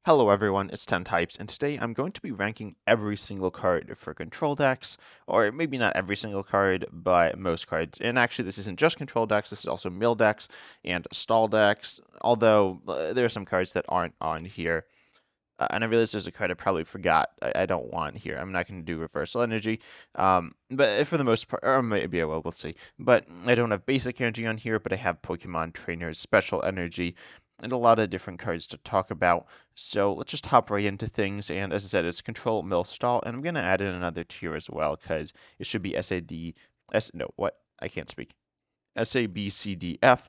Hello everyone, it's 10 Types, and today I'm going to be ranking every single card for control decks, or maybe not every single card, but most cards. And actually, this isn't just control decks, this is also mill decks and stall decks, although there are some cards that aren't on here. And I realize there's a card I probably forgot I don't want here. I'm not going to do Reversal Energy, but for the most part, or maybe I will, we'll see. But I don't have Basic Energy on here, but I have Pokemon Trainers Special Energy, and a lot of different cards to talk about. So let's just hop right into things. And as I said, it's Control, Mill, Stall, and I'm going to add in another tier as well, because it should be SAD, no, what? I can't speak. SABCDF.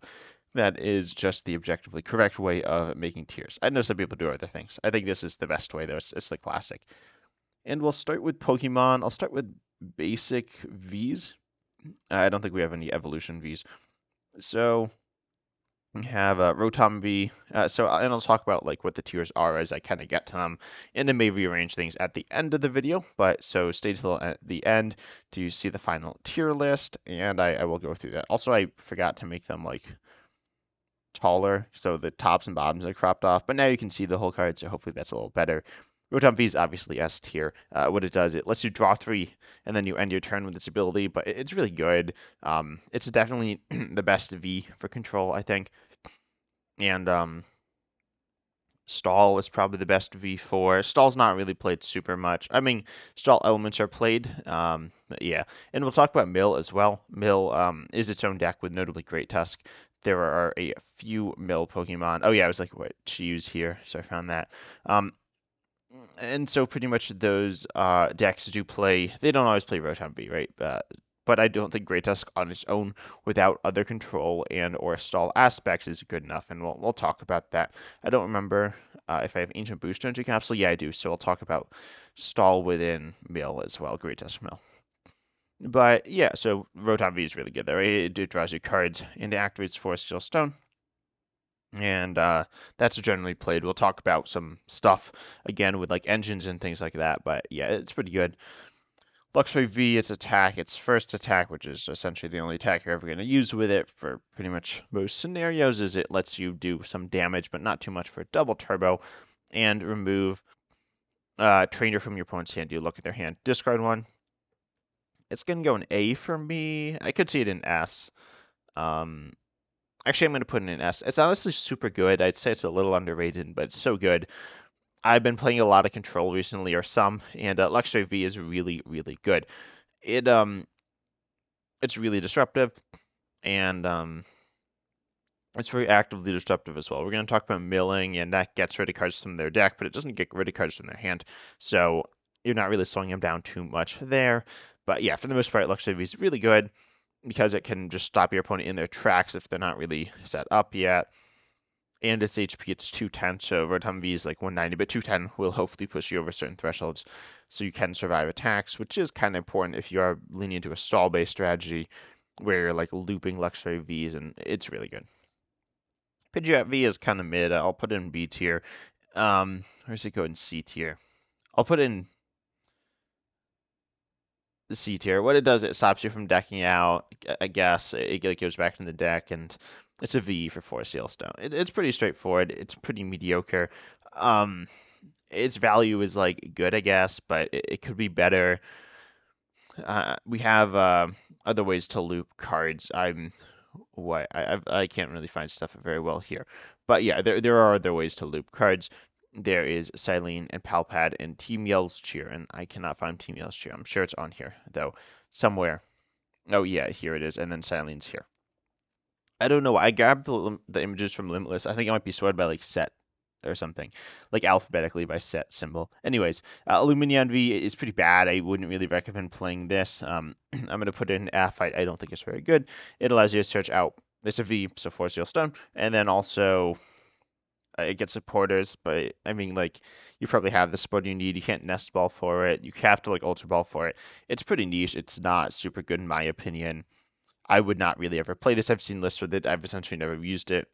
That is just the objectively correct way of making tiers. I know some people do other things. I think this is the best way, though. It's the classic. And we'll start with Pokemon. I'll start with basic Vs. I don't think we have any evolution Vs. So we have Rotom V. And I'll talk about like what the tiers are as I kind of get to them, and then may rearrange things at the end of the video. But so stay till the end to see the final tier list, and I will go through that. Also, I forgot to make them like taller, so the tops and bottoms are cropped off. But now you can see the whole card, so hopefully that's a little better. Rotom V is obviously S tier. What it does, it lets you draw 3, and then you end your turn with its ability, but it's really good. It's definitely the best V for control, I think. And Stall is probably the best V4. Stall's not really played super much. I mean, Stall elements are played. Yeah, and we'll talk about Mill as well. Mill is its own deck with notably Great Tusk. There are a few Mill Pokemon. Oh yeah, I was like, what to use here, so I found that. Um, and so pretty much those decks do play. They don't always play Rotom V, right? But I don't think Great Tusk on its own, without other control and or stall aspects, is good enough, and we'll talk about that. I don't remember if I have Ancient Boost Energy Capsule. Yeah, I do. So I'll talk about stall within Mill as well, Great Tusk Mill. But yeah, so Rotom V is really good there. It draws you cards and it activates Forest Steel Stone. And that's generally played. We'll talk about some stuff again with like engines and things like that. But yeah, it's pretty good. Luxray V, its attack, its first attack, which is essentially the only attack you're ever going to use with it for pretty much most scenarios, is it lets you do some damage, but not too much for double turbo, and remove trainer from your opponent's hand. You look at their hand, discard one. It's going to go an A for me. I could see it in S. Um, Actually, I'm going to put it in S. It's honestly super good. I'd say it's a little underrated, but it's so good. I've been playing a lot of Control recently, or some, and Luxray V is really, really good. It it's really disruptive, and it's very actively disruptive as well. We're going to talk about milling, and that gets rid of cards from their deck, but it doesn't get rid of cards from their hand. So you're not really slowing them down too much there. But yeah, for the most part, Luxray V is really good because it can just stop your opponent in their tracks if they're not really set up yet. And its HP, it's 210, so Rotom V is like 190, but 210 will hopefully push you over certain thresholds so you can survive attacks, which is kind of important if you are leaning into a stall-based strategy where you're like looping Luxray Vs, and it's really good. Pidgeot V is kind of mid. I'll put it in B tier. Where does it go in C tier? I'll put it in the C tier. What it does, it stops you from decking out. I guess it goes back in the deck, and it's a V for Forest Steel Stone. It's pretty straightforward. It's pretty mediocre. Um, its value is like good, I guess, but it could be better. We have other ways to loop cards. I can't really find stuff very well here, but yeah, there are other ways to loop cards. There is Silene and Palpad and Team Yell's Cheer, and I cannot find Team Yell's Cheer. I'm sure it's on here though, somewhere. Oh yeah, here it is, and then Silene's here. I don't know. I grabbed the images from Limitless. I think it might be sorted by like set or something, like alphabetically by set symbol. Anyways, Lumineon V is pretty bad. I wouldn't really recommend playing this. I'm going to put it in F. I don't think it's very good. It allows you to search out. It's a V, so Force Steel Stone, and then also it gets supporters. But I mean, like you probably have the support you need. You can't nest ball for it. You have to like ultra ball for it. It's pretty niche. It's not super good in my opinion. I would not really ever play this. I've seen lists with it. I've essentially never used it.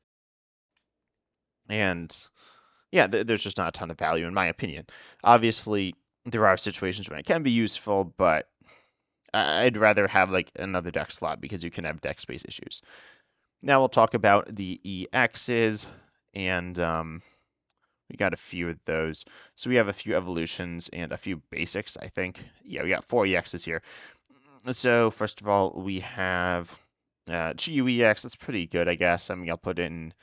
And yeah, there's just not a ton of value in my opinion. Obviously, there are situations when it can be useful, but I'd rather have like another deck slot because you can have deck space issues. Now we'll talk about the EXs, and We got a few of those. So we have a few evolutions and a few basics, I think. Yeah, we got 4 EXs here. So first of all, we have GU EX. That's pretty good, I guess. I mean, I'll put in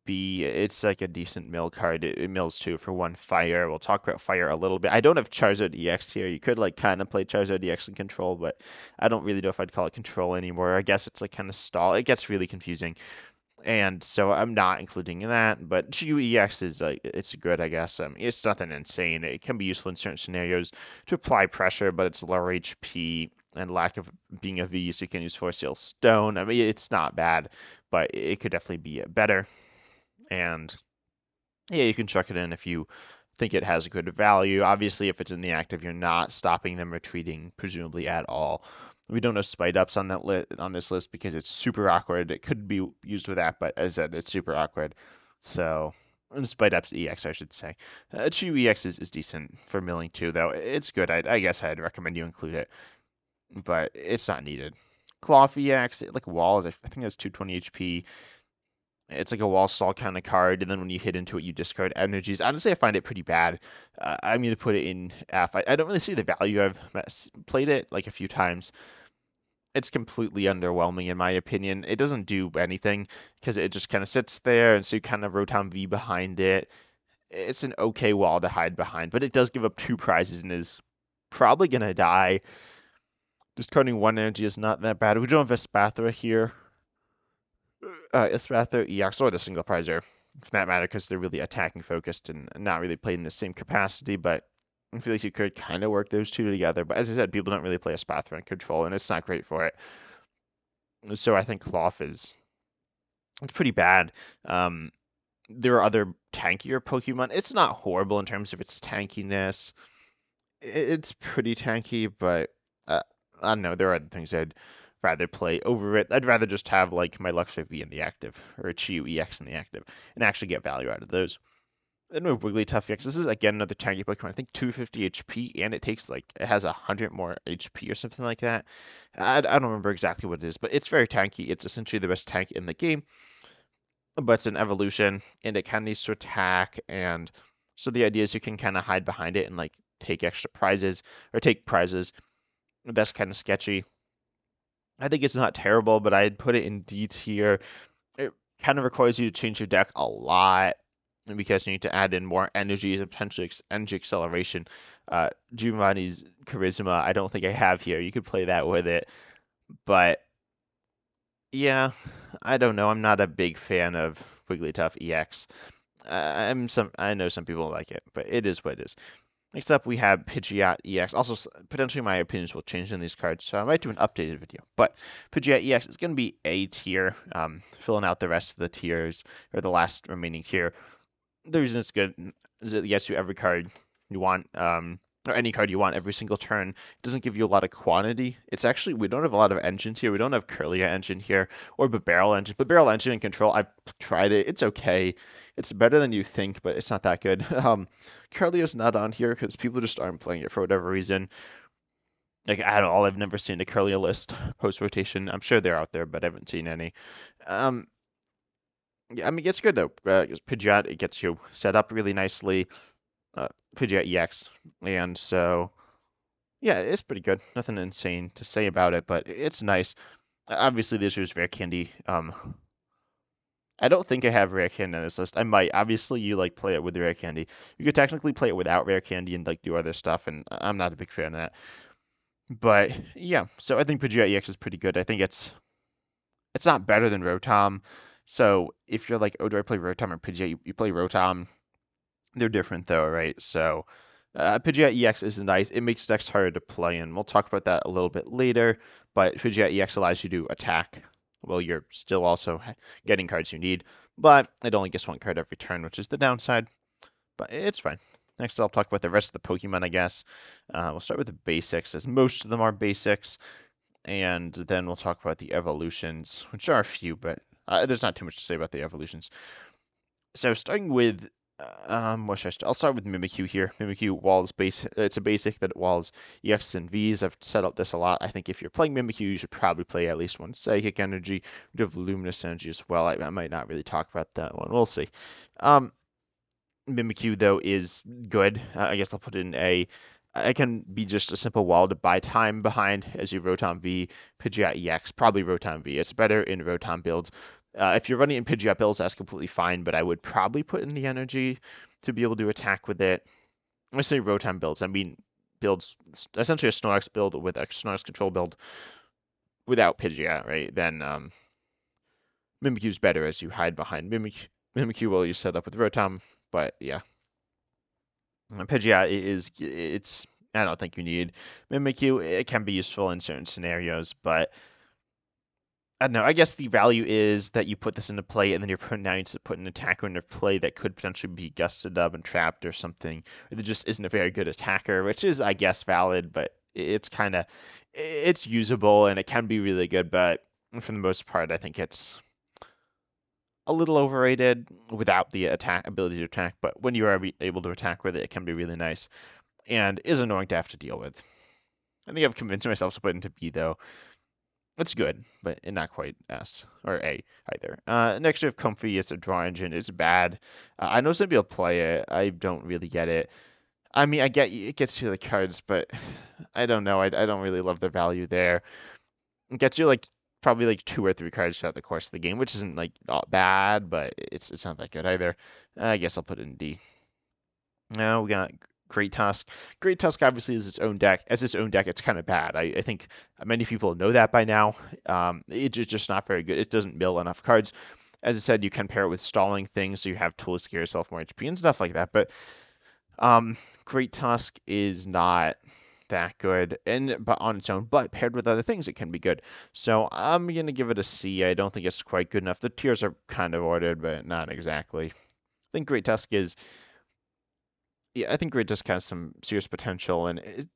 B. It's like a decent mill card. It mills 2 for 1 fire. We'll talk about fire a little bit. I don't have Charizard EX here. You could like kind of play Charizard EX in control, but I don't really know if I'd call it control anymore. I guess it's like kind of stall. It gets really confusing. And so I'm not including that, but GUEX is like it's good, I guess. It's nothing insane. It can be useful in certain scenarios to apply pressure, but it's lower HP and lack of being a V, so you can use Force Seal Stone. I mean, it's not bad, but it could definitely be better. And yeah, you can chuck it in if you think it has a good value. Obviously, if it's in the active, you're not stopping them retreating, presumably at all. We don't have Spite Ups on this list because it's super awkward. It could be used with that, but as I said, it's super awkward. So, and Spite Ups EX, I should say. Chew EX is decent for milling too, though. It's good. I guess I'd recommend you include it, but it's not needed. Cloth EX, like walls, I think that's 220 HP. It's like a wall stall kind of card, and then when you hit into it, you discard energies. Honestly, I find it pretty bad. I'm going to put it in F. I don't really see the value. I've played it like a few times. It's completely underwhelming in my opinion. It doesn't do anything because it just kind of sits there, and so you kind of Rotom V behind it. It's an okay wall to hide behind, but it does give up 2 prizes and is probably going to die. Discarding 1 energy is not that bad. We don't have Espathra here. Espathra EX or the single prizer, for that matter, because they're really attacking focused and not really played in the same capacity. But I feel like you could kind of work those two together. But as I said, people don't really play Espathra in control, and it's not great for it. So I think Cloth it's pretty bad. There are other tankier Pokemon. It's not horrible in terms of its tankiness. It's pretty tanky, but I don't know. There are other things I'd rather play over it. I'd rather just have like my Luxray V in the active or a Chiyu EX in the active and actually get value out of those. Then with Wigglytuff EX, this is again another tanky Pokemon. I think 250 HP and it takes like it has 100 more HP or something like that. I don't remember exactly what it is, but it's very tanky. It's essentially the best tank in the game, but it's an evolution and it kind of needs to attack. And so the idea is you can kind of hide behind it and like take extra prizes or take prizes. That's kind of sketchy. I think it's not terrible, but I'd put it in D tier. It kind of requires you to change your deck a lot because you need to add in more energies and potentially energy acceleration. Giovanni's Charisma, I don't think I have here. You could play that with it, but yeah, I don't know. I'm not a big fan of Wigglytuff EX. I know some people like it, but it is what it is. Next up, we have Pidgeot EX. Also, potentially my opinions will change in these cards, so I might do an updated video. But Pidgeot EX is going to be A tier, filling out the rest of the tiers, or the last remaining tier. The reason it's good is it gets you every card you want, or any card you want every single turn. It doesn't give you a lot of quantity. It's actually, we don't have a lot of engines here. We don't have Kirlia engine here, or Barrel engine. But Barrel engine in control, I've tried it. It's okay. It's better than you think, but it's not that good. Kirlia's not on here because people just aren't playing it for whatever reason. Like at all, I've never seen a Kirlia list post rotation. I'm sure they're out there, but I haven't seen any. Yeah, I mean, it's good though. Pidgeot, it gets you set up really nicely. Pidgeot EX, and so yeah, it's pretty good. Nothing insane to say about it, but it's nice. Obviously, this is rare candy. I don't think I have rare candy on this list. I might. Obviously, you like play it with rare candy. You could technically play it without rare candy and like do other stuff, and I'm not a big fan of that. But yeah, so I think Pidgeot EX is pretty good. I think it's not better than Rotom. So if you're like, oh, do I play Rotom or Pidgeot? You play Rotom. They're different though, right? So Pidgeot EX is nice. It makes decks harder to play in. We'll talk about that a little bit later. But Pidgeot EX allows you to attack while you're still also getting cards you need. But it only gets 1 card every turn, which is the downside. But it's fine. Next, I'll talk about the rest of the Pokemon, I guess. We'll start with the basics, as most of them are basics. And then we'll talk about the evolutions, which are a few, but there's not too much to say about the evolutions. So starting with what should I start? I'll start with Mimikyu here. Mimikyu walls base. It's a basic that walls EX and Vs. I've said this a lot. I think if you're playing Mimikyu, you should probably play at least 1 Psychic Energy. You have Luminous Energy as well. I might not really talk about that one. We'll see. Mimikyu, though, is good. I guess I'll put it in A. It can be just a simple wall to buy time behind as you Rotom V, Pidgeot EX, probably Rotom V. It's better in Rotom builds. If you're running in Pidgeot builds, that's completely fine, but I would probably put in the energy to be able to attack with it. When I say Rotom builds, I mean builds essentially a Snorlax build with a Snorlax control build without Pidgeot, right? Then Mimikyu's better as you hide behind Mimikyu while you set up with Rotom. But yeah, Pidgeot it's I don't think you need Mimikyu. It can be useful in certain scenarios, but I don't know. I guess the value is that you put this into play, and then you're now you to put an attacker into play that could potentially be gusted up and trapped or something. It just isn't a very good attacker, which is, I guess, valid, but it's kind of it's usable and it can be really good, but for the most part, I think it's a little overrated without the attack ability to attack. But when you are able to attack with it, it can be really nice and is annoying to have to deal with. I think I've convinced myself to put into B though. It's good, but not quite S or A either. Next we have Comfy. It's a draw engine. It's bad. I know some people play it. I don't really get it. I mean, I get it gets you the cards, but I don't know. I don't really love the value there. It gets you like probably like 2 or 3 cards throughout the course of the game, which isn't like not bad, but it's not that good either. I guess I'll put it in D. Now we got Great Tusk. Great Tusk obviously is its own deck. As its own deck, it's kind of bad. I think many people know that by now. It's just not very good. It doesn't mill enough cards. As I said, you can pair it with stalling things, so you have tools to give yourself more HP and stuff like that. But Great Tusk is not that good, but on its own, but paired with other things, it can be good. So I'm gonna give it a C. I don't think it's quite good enough. The tiers are kind of ordered, but not exactly. I think Great Tusk is yeah, I think Grid just has some serious potential and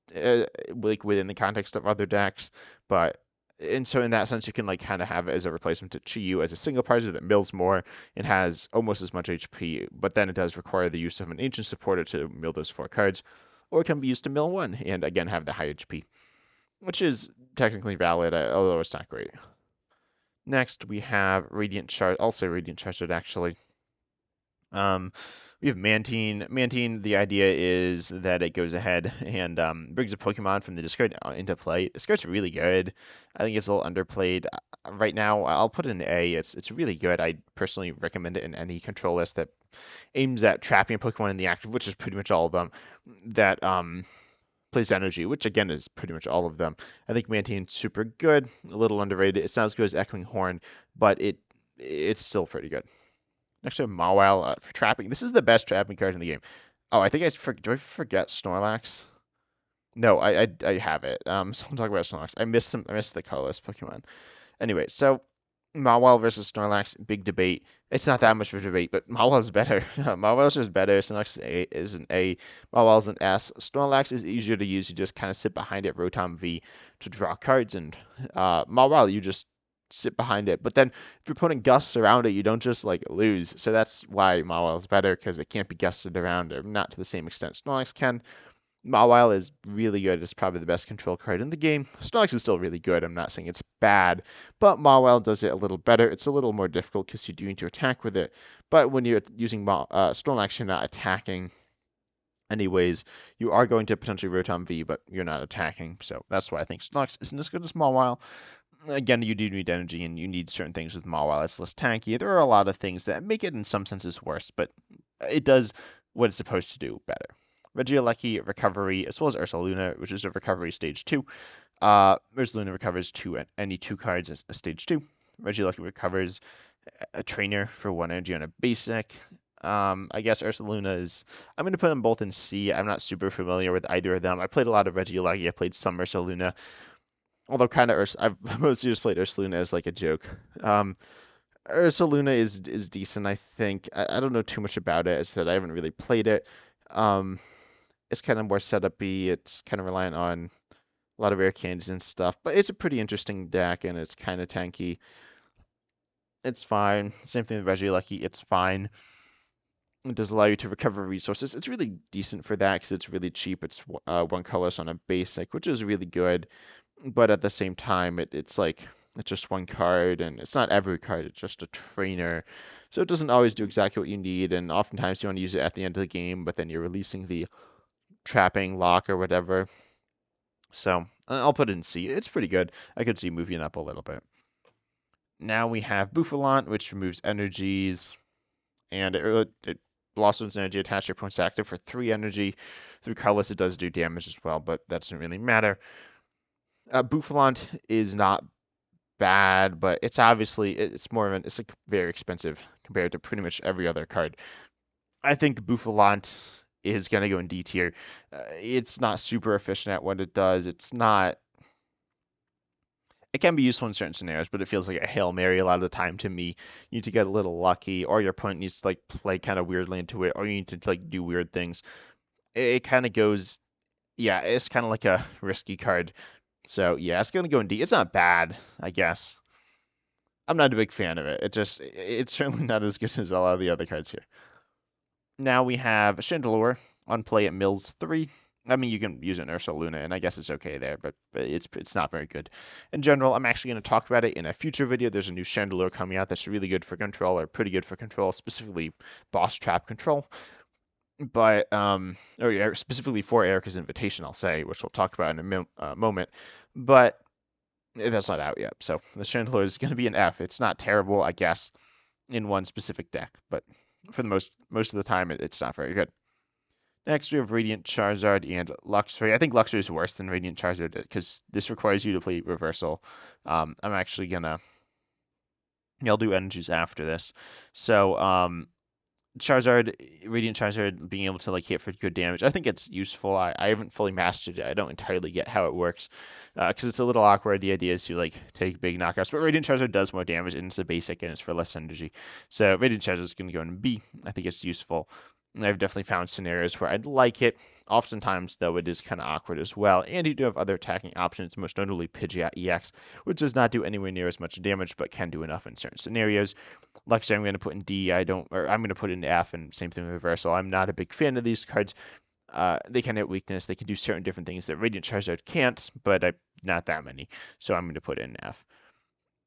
like within the context of other decks, but and so in that sense you can like kind of have it as a replacement to Chi-Yu as a single parser that mills more and has almost as much HP, but then it does require the use of an ancient supporter to mill those 4 cards, or it can be used to mill one and again have the high HP, which is technically valid, although it's not great. Next we have Radiant Char, also Radiant Charizard actually. Um, we have Mantine. Mantine, the idea is that it goes ahead and brings a Pokemon from the discard into play. This card's really good. I think it's a little underplayed. Right now, I'll put it in A. It's really good. I personally recommend it in any control list that aims at trapping a Pokemon in the active, which is pretty much all of them, that plays energy, which again is pretty much all of them. I think Mantine's super good, a little underrated. It's not as good as Echoing Horn, but it's still pretty good. Next we have Mawile for trapping. This is the best trapping card in the game. Oh, I think do I forget Snorlax? No, I have it. So I'm talking about Snorlax. I missed the colorless Pokemon. Anyway, so Mawile versus Snorlax, big debate. It's not that much of a debate, but Mawile's better. Mawile's just better. Snorlax is an A. Mawile's an S. Snorlax is easier to use. You just kind of sit behind it, Rotom V, to draw cards, and Mawile, you just sit behind it. But then if you're putting gusts around it, you don't just like lose. So that's why Mawile is better because it can't be gusted around, or not to the same extent Snorlax can. Mawile is really good. It's probably the best control card in the game. Snorlax is still really good. I'm not saying it's bad, but Mawile does it a little better. It's a little more difficult because you do need to attack with it. But when you're using Snorlax, you're not attacking anyways. You are going to potentially Rotom V, but you're not attacking. So that's why I think Snorlax isn't as good as Mawile. Again, you do need energy, and you need certain things with Mawile. It's less tanky. There are a lot of things that make it in some senses worse, but it does what it's supposed to do better. Regieleki recovery, as well as Ursaluna, which is a recovery stage 2. Ursaluna recovers any 2 cards as a stage 2. Regieleki recovers a trainer for 1 energy on a basic. I guess Ursaluna is. I'm going to put them both in C. I'm not super familiar with either of them. I played a lot of Regieleki. I played some Ursaluna. Although kind of, I've mostly just played Ursaluna as like a joke. Ursaluna is decent, I think. I don't know too much about it. As I said, I haven't really played it. It's kind of more setup-y. It's kind of reliant on a lot of rare candies and stuff, but it's a pretty interesting deck, and it's kind of tanky. It's fine. Same thing with Regieleki. It's fine. It does allow you to recover resources. It's really decent for that because it's really cheap. It's 1 color on a basic, which is really good. But at the same time, it's like It's just one card, and it's not every card, it's just a trainer. So it doesn't always do exactly what you need, and oftentimes you want to use it at the end of the game, but then you're releasing the trapping lock or whatever. So I'll put it in C. It's pretty good. I could see moving up a little bit. Now we have Bouffalant, which removes energies, and it blossoms energy attached to your opponent's active for 3 energy. Through colorless, it does do damage as well, but that doesn't really matter. Bouffalant is not bad, but it's obviously it's more of an it's like very expensive compared to pretty much every other card. I think Bouffalant is gonna go in D tier. It's not super efficient at what it does. It's not. It can be useful in certain scenarios, but it feels like a Hail Mary a lot of the time to me. You need to get a little lucky, or your opponent needs to like play kind of weirdly into it, or you need to like do weird things. It kind of goes, yeah, it's kind of like a risky card. So yeah, it's gonna go in D. It's not bad, I guess. I'm not a big fan of it. It's certainly not as good as a lot of the other cards here. Now we have Chandelure on play at Mills 3. I mean, you can use it in Ursaluna, and I guess it's okay there, but it's not very good. In general, I'm actually going to talk about it in a future video. There's a new Chandelure coming out that's really good for control, or pretty good for control, specifically boss trap control. But or yeah, specifically for Erica's Invitation, I'll say, which we'll talk about in a moment. But that's not out yet, so the Chandelure is going to be an F. It's not terrible, I guess, in one specific deck, but for the most of the time, it's not very good. Next, we have Radiant Charizard and Luxray. I think Luxray is worse than Radiant Charizard because this requires you to play Reversal. I'm actually gonna, yeah, I'll do energies after this. So, Charizard, Radiant Charizard being able to like hit for good damage. I think it's useful. I haven't fully mastered it. I don't entirely get how it works because it's a little awkward. The idea is to like take big knockouts, but Radiant Charizard does more damage and it's a basic and it's for less energy. So Radiant Charizard is going to go in B. I think it's useful. And I've definitely found scenarios where I'd like it. Oftentimes, though, it is kind of awkward as well. And you do have other attacking options, most notably Pidgeot EX, which does not do anywhere near as much damage, but can do enough in certain scenarios. Luxray, I'm going to put in D. I'm going to put in F, and same thing with Reversal. I'm not a big fan of these cards. They can hit weakness. They can do certain different things that Radiant Charizard can't, but not that many. So I'm going to put it in F.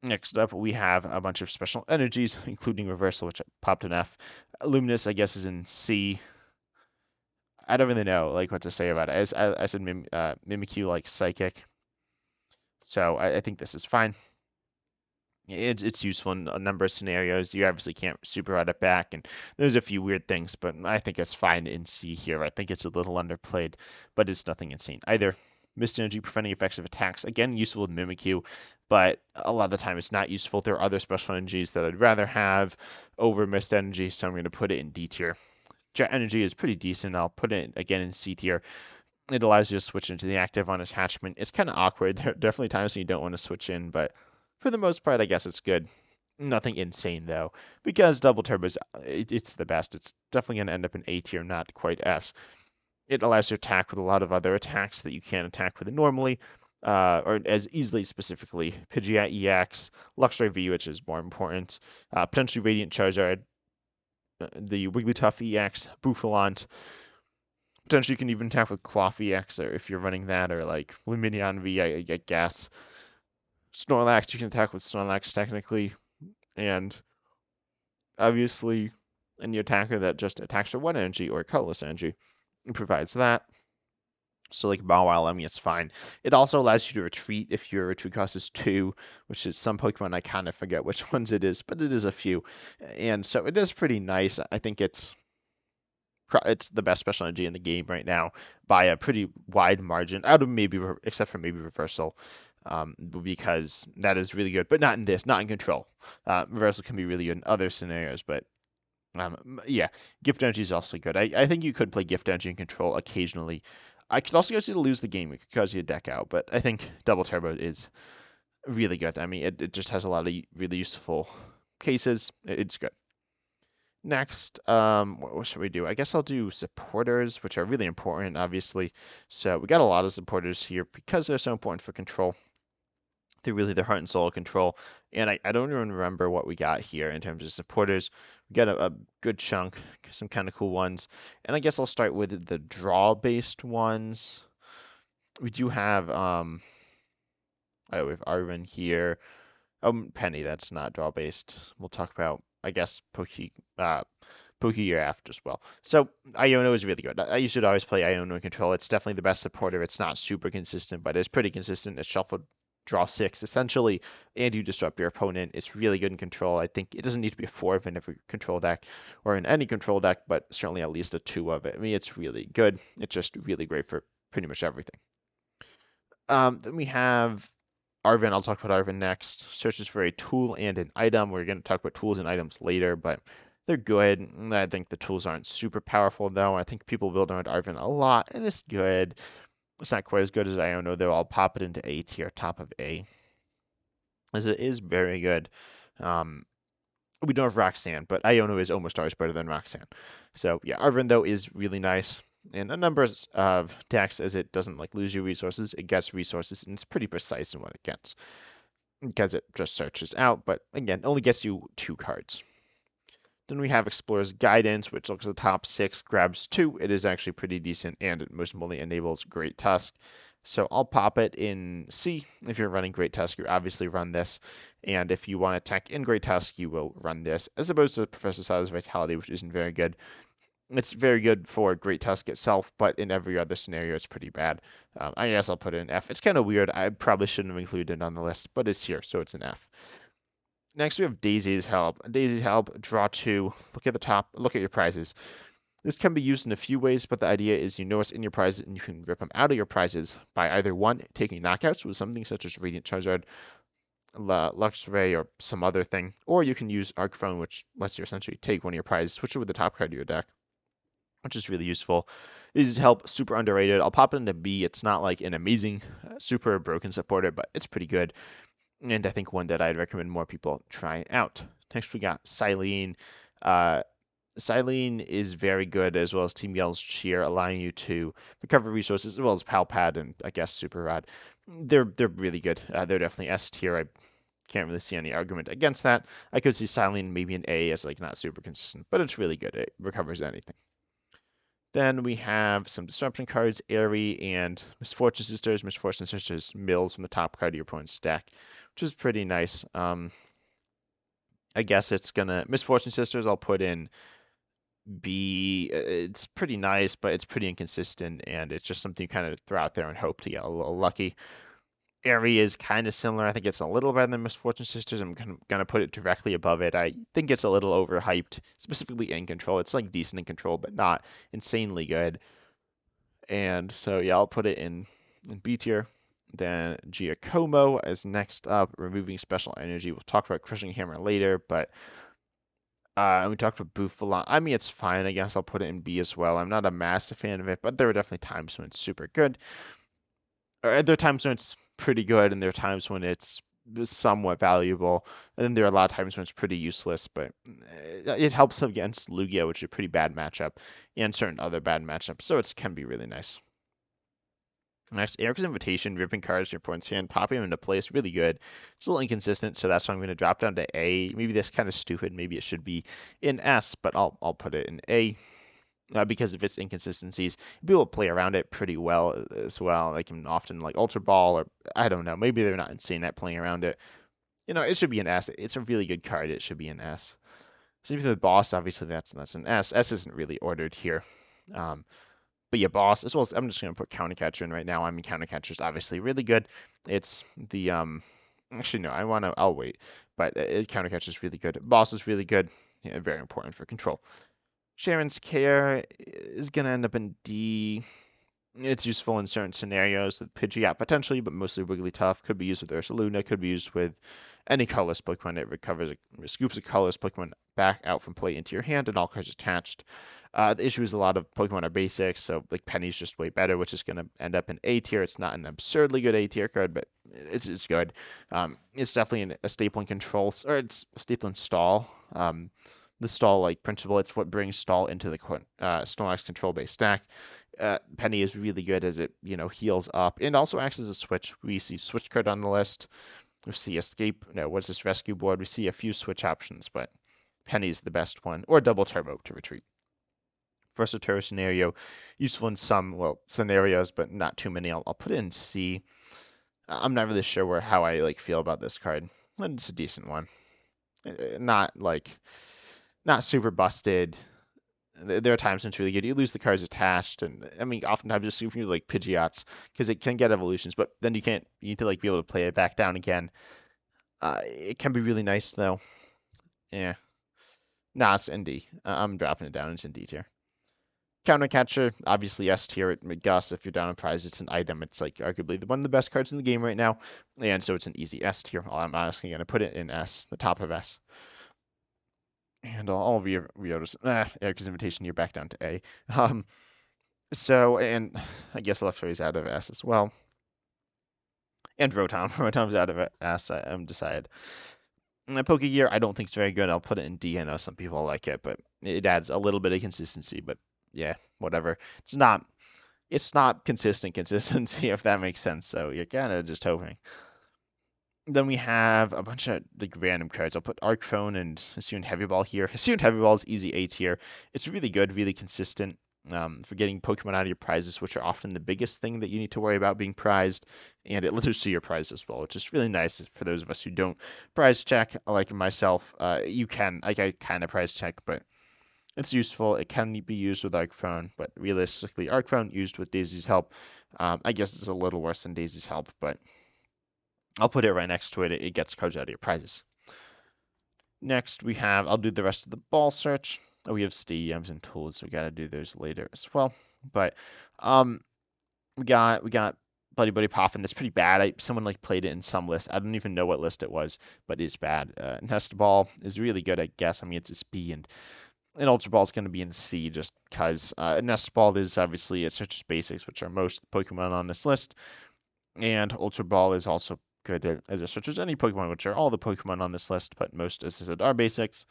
Next up, we have a bunch of special energies, including Reversal, which popped an F. Luminous, I guess, is in C. I don't really know like what to say about it. As I said, Mimikyu like Psychic, so I think this is fine. It's useful in a number of scenarios. You obviously can't super ride it back, and there's a few weird things, but I think it's fine in C here. I think it's a little underplayed, but it's nothing insane either. Mist Energy preventing effective attacks, again useful with Mimikyu, but a lot of the time it's not useful. There are other special energies that I'd rather have over Mist Energy, so I'm going to put it in D tier. Jet Energy is pretty decent. I'll put it again in C tier. It allows you to switch into the active on attachment. It's kind of awkward. There are definitely times when you don't want to switch in, but for the most part, I guess it's good. Nothing insane though, because Double Turbo's it's the best. It's definitely going to end up in A tier, not quite S. It allows you to attack with a lot of other attacks that you can't attack with normally, or as easily specifically. Pidgeot EX, Luxray V, which is more important, potentially Radiant Charizard, the Wigglytuff EX, Bouffalant. Potentially you can even attack with Cloth EX or if you're running that, or like Lumineon V, I guess. Snorlax, you can attack with Snorlax technically, and obviously any attacker that just attacks for 1 energy or colorless energy, it provides that. So like Mawile, I mean, it's fine. It also allows you to retreat if your retreat cost is 2, which is some Pokemon I kind of forget which ones it is, but it is a few. And so it is pretty nice. I think it's the best special energy in the game right now by a pretty wide margin, out of maybe except for maybe Reversal, because that is really good, but not in this, not in Control. Reversal can be really good in other scenarios, but yeah, Gift Energy is also good. I think you could play Gift Energy in Control occasionally. I could also cause you to lose the game. It could cause you to deck out, but I think Double Turbo is really good. I mean, it just has a lot of really useful cases. It's good. Next, what should we do? I guess I'll do supporters, which are really important, obviously. So we got a lot of supporters here because they're so important for control. They're really the heart and soul of control. And I don't even remember what we got here in terms of supporters. We got a good chunk, some kind of cool ones. And I guess I'll start with the draw-based ones. We do have, we have Arven here. Penny, that's not draw based. We'll talk about, I guess, Poke as well. So Iono is really good. You should always play Iono in control. It's definitely the best supporter. It's not super consistent, but it's pretty consistent. It's shuffled draw 6 essentially, and you disrupt your opponent. It's really good in control. I think it doesn't need to be a 4 of in every control deck or in any control deck, but certainly at least a 2 of it. I mean, it's really good. It's just really great for pretty much everything. Then we have Arven. I'll talk about Arven next. Searches for a tool and an item. We're going to talk about tools and items later, but they're good. I think the tools aren't super powerful, though. I think people build around Arven a lot, and it's good. It's not quite as good as Iono, though. I'll pop it into A tier, top of A, as it is very good. We don't have Roxanne, but Iono is almost always better than Roxanne. So yeah, Arven, though, is really nice in a number of decks, as it doesn't like lose you resources. It gets resources, and it's pretty precise in what it gets because it just searches out, but again, only gets you 2 cards. Then we have Explorer's Guidance, which looks at the top 6, grabs 2. It is actually pretty decent, and it most importantly enables Great Tusk. So I'll pop it in C. If you're running Great Tusk, you obviously run this. And if you want to tech in Great Tusk, you will run this, as opposed to Professor Salazar's Vitality, which isn't very good. It's very good for Great Tusk itself, but in every other scenario, it's pretty bad. I guess I'll put it in F. It's kind of weird. I probably shouldn't have included it on the list, but it's here, so it's an F. Next, we have Daisy's Help. Daisy's Help, draw 2. Look at the top. Look at your prizes. This can be used in a few ways, but the idea is you know what's in your prizes, and you can rip them out of your prizes by either 1, taking knockouts with something such as Radiant Charizard, Luxray, or some other thing, or you can use Arc Phone, which lets you essentially take one of your prizes, switch it with the top card of your deck, which is really useful. Daisy's Help, super underrated. I'll pop it into B. It's not like an amazing, super broken supporter, but it's pretty good. And I think one that I'd recommend more people try out. Next, we got Silene. Silene is very good, as well as Team Yell's Cheer, allowing you to recover resources, as well as Pal Pad and I guess Super Rod. They're really good. They're definitely S tier. I can't really see any argument against that. I could see Silene maybe an A as like not super consistent, but it's really good. It recovers anything. Then we have some disruption cards, Airy and Misfortune Sisters. Misfortune Sisters mills from the top card of your opponent's deck, which is pretty nice. I guess it's gonna Misfortune Sisters. I'll put in B. It's pretty nice, but it's pretty inconsistent, and it's just something you kind of throw out there and hope to get a little lucky. Airy is kind of similar. I think it's a little better than Misfortune Sisters. I'm gonna put it directly above it. I think it's a little overhyped, specifically in control. It's like decent in control, but not insanely good. And so yeah, I'll put it in B tier. Then Giacomo is next up, removing special energy. We'll talk about Crushing Hammer later, but we talked about Buffalan. I mean, it's fine. I guess I'll put it in B as well. I'm not a massive fan of it, but there are definitely times when it's super good. There are times when it's pretty good, and there are times when it's somewhat valuable. And then there are a lot of times when it's pretty useless, but it helps against Lugia, which is a pretty bad matchup, and certain other bad matchups, so it can be really nice. Next, Eric's Invitation, ripping cards from your opponent's hand, popping them into place, really good. It's a little inconsistent, so that's why I'm going to drop down to A. Maybe that's kind of stupid. Maybe it should be in S, but I'll put it in A. Because of its inconsistencies, people play around it pretty well as well. They can often like Ultra Ball, or I don't know, maybe they're not insane at playing around it. It should be an S. It's a really good card. It should be an S. Same with the Boss, obviously that's an S. S isn't really ordered here. But yeah, Boss, as well as I'm just going to put Counter Catcher in right now. I mean, Counter Catcher is obviously really good. It's the actually no, I'll wait. But Counter Catcher is really good. Boss is really good. Yeah, very important for control. Sharon's Care is going to end up in D. It's useful in certain scenarios with Pidgeot potentially, but mostly Wigglytuff. Could be used with Ursaluna. Could be used with any colorless Pokemon. It scoops a colorless Pokemon back out from play into your hand, and all cards attached. The issue is a lot of Pokemon are basic, so like Penny's just way better, which is going to end up in A tier. It's not an absurdly good A tier card, but it's good. It's definitely a staple in controls, or it's a staple in stall. The stall like principle, it's what brings stall into the Snorlax control based stack. Penny is really good as it heals up and also acts as a switch. We see switch card on the list. We see escape. No, what's this rescue board? We see a few switch options, but Penny's the best one, or double turbo to retreat. Versatile scenario, useful in some scenarios, but not too many. I'll put it in C. I'm not really sure how I feel about this card. and it's a decent one. Not like not super busted. There are times when it's really good. You lose the cards attached, and I mean, oftentimes just super like Pidgeots because it can get evolutions, but then you can't. You need to like be able to play it back down again. It can be really nice though. Yeah. Nah, it's ND. I'm dropping it down. It's ND tier. Counter Catcher, obviously S tier at McGuss. If you're down on prize, it's an item. It's like arguably one of the best cards in the game right now, and so it's an easy S tier. I'm honestly gonna put it in S, the top of S. And all of Riota's Erica's Invitation, you're back down to A. Um, and I guess Luxury's out of S as well. And Rotom. Rotom's out of S. I'm decided. Pokegear, I don't think it's very good. I'll put it in D. I know some people like it, but it adds a little bit of consistency. But yeah, whatever. It's not consistent consistency, if that makes sense. So you're kind of just hoping. Then we have a bunch of like random cards. I'll put Arc Phone and Hisuian Heavy Ball here. Hisuian Heavy Ball is easy A tier. It's really good, really consistent for getting Pokemon out of your prizes, which are often the biggest thing that you need to worry about being prized. And it lets you see your prize as well, which is really nice for those of us who don't prize check, like myself. You can, like I kind of prize check, but it's useful. It can be used with Arc Phone, but realistically, Arc Phone used with Daisy's help, I guess it's a little worse than Daisy's help, but I'll put it right next to it. It gets cards out of your prizes. Next, I'll do the rest of the ball search. Oh, we have stadiums and tools, so we got to do those later as well. But um, we got Buddy Buddy Poffin. That's pretty bad. Someone like played it in some list. I don't even know what list it was, but it's bad. Nest Ball is really good, I guess. I mean, it's B, and Ultra Ball is going to be in C just because Nest Ball is obviously it's such as basics, which are most Pokemon on this list, and Ultra Ball is also good as it searches any Pokemon, which are all the Pokemon on this list, but most, as I said, are basics.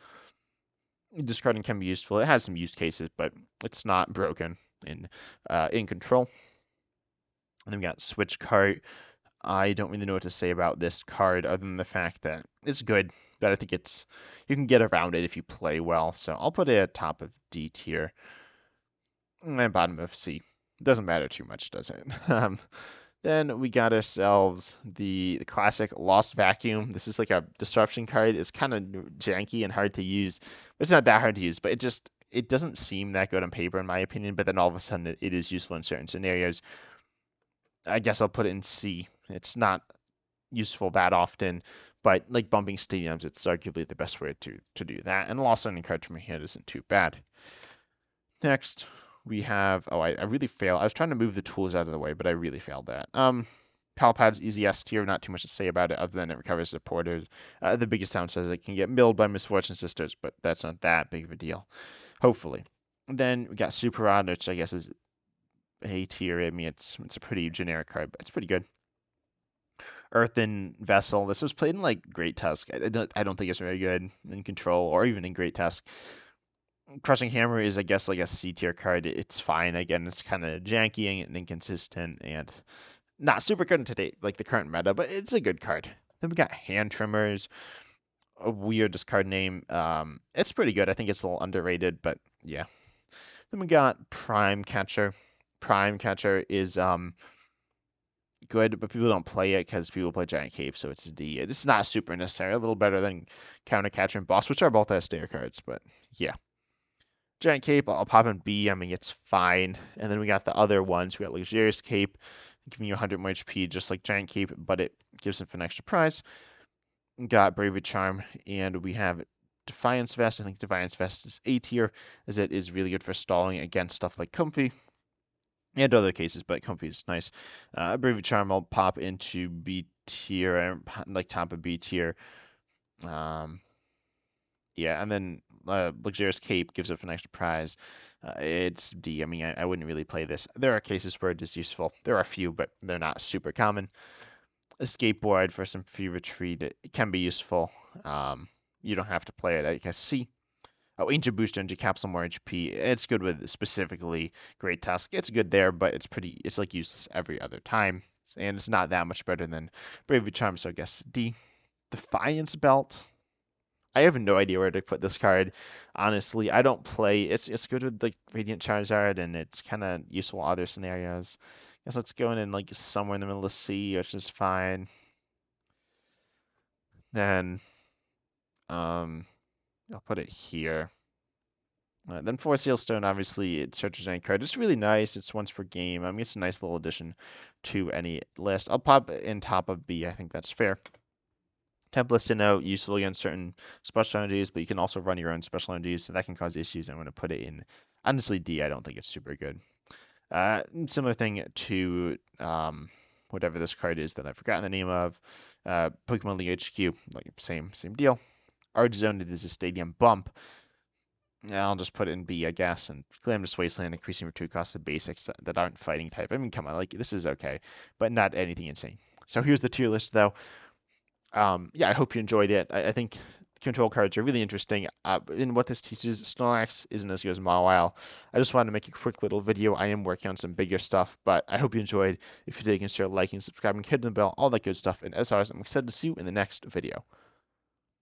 Discarding can be useful. It has some use cases, but it's not broken in control. And then we got Switch Cart. I don't really know what to say about this card other than the fact that it's good, but I think you can get around it if you play well. So I'll put it at top of D tier and bottom of C. Doesn't matter too much, does it? Then we got ourselves the classic Lost Vacuum. This is like a disruption card. It's kind of janky and hard to use, but it's not that hard to use. But it doesn't seem that good on paper, in my opinion. But then all of a sudden, it is useful in certain scenarios. I guess I'll put it in C. It's not useful that often, but like bumping stadiums, it's arguably the best way to do that. And Lost Landing card from my hand isn't too bad. Next, we have, I really failed. I was trying to move the tools out of the way, but I really failed that. Palpad's easy S tier, not too much to say about it other than it recovers supporters. The biggest downside is it can get milled by Misfortune Sisters, but that's not that big of a deal, hopefully. And then we got Super Rod, which I guess is A tier. I mean, it's a pretty generic card, but it's pretty good. Earthen Vessel. This was played in like Great Tusk. I don't think it's very good in Control or even in Great Tusk. Crushing Hammer is, I guess, like a C tier card. It's fine. Again, it's kind of janky and inconsistent and not super good in today, like the current meta, but it's a good card. Then we got Hand Trimmers, a weird discard name. It's pretty good. I think it's a little underrated, but yeah. Then we got Prime Catcher. Prime Catcher is good, but people don't play it because people play Giant Cape, so it's a D. It's not super necessary. A little better than Counter Catcher and Boss, which are both S tier cards, but yeah. Giant Cape, I'll pop in B. I mean, it's fine. And then we got the other ones. We got Luxurious Cape, giving you 100 more HP, just like Giant Cape, but it gives it an extra prize. We got Bravery Charm, and we have Defiance Vest. I think Defiance Vest is A tier, as it is really good for stalling against stuff like Comfey and other cases, but Comfey is nice. Bravery Charm, I'll pop into B tier, like top of B tier. Um, Yeah, and then Luxurious Cape gives up an extra prize. It's D. I mean, I wouldn't really play this. There are cases where it is useful. There are a few, but they're not super common. A skateboard for some free retreat. It can be useful. You don't have to play it. I guess C. Oh, Ancient Booster, Energy Capsule, more HP. It's good with specifically Great Tusk. It's good there, but it's like useless every other time. And it's not that much better than Bravery Charm, so I guess D. Defiance Belt. I have no idea where to put this card. Honestly, I don't play. It's good with like Radiant Charizard, and it's kind of useful in other scenarios. Guess let's go in and like somewhere in the middle of C, which is fine. Then I'll put it here. Then Force Sealstone, obviously, it searches any card. It's really nice. It's once per game. I mean, it's a nice little addition to any list. I'll pop it in top of B. I think that's fair. Templates to note, useful against certain special energies, but you can also run your own special energies, so that can cause issues. I'm going to put it in, honestly, D. I don't think it's super good. Similar thing to whatever this card is that I've forgotten the name of. Pokemon League HQ, like same deal. Art Zone, it is a stadium bump. I'll just put it in B, I guess, and Glamorous Wasteland, increasing your 2 cost of basics that aren't fighting type. I mean, come on, like, this is okay, but not anything insane. So here's the tier list, though. Yeah, I hope you enjoyed it. I think control cards are really interesting. And what this teaches, Snorlax isn't as good as Mawile. I just wanted to make a quick little video. I am working on some bigger stuff, but I hope you enjoyed. If you did, consider liking, subscribing, hitting the bell, all that good stuff. And as always, I'm excited to see you in the next video.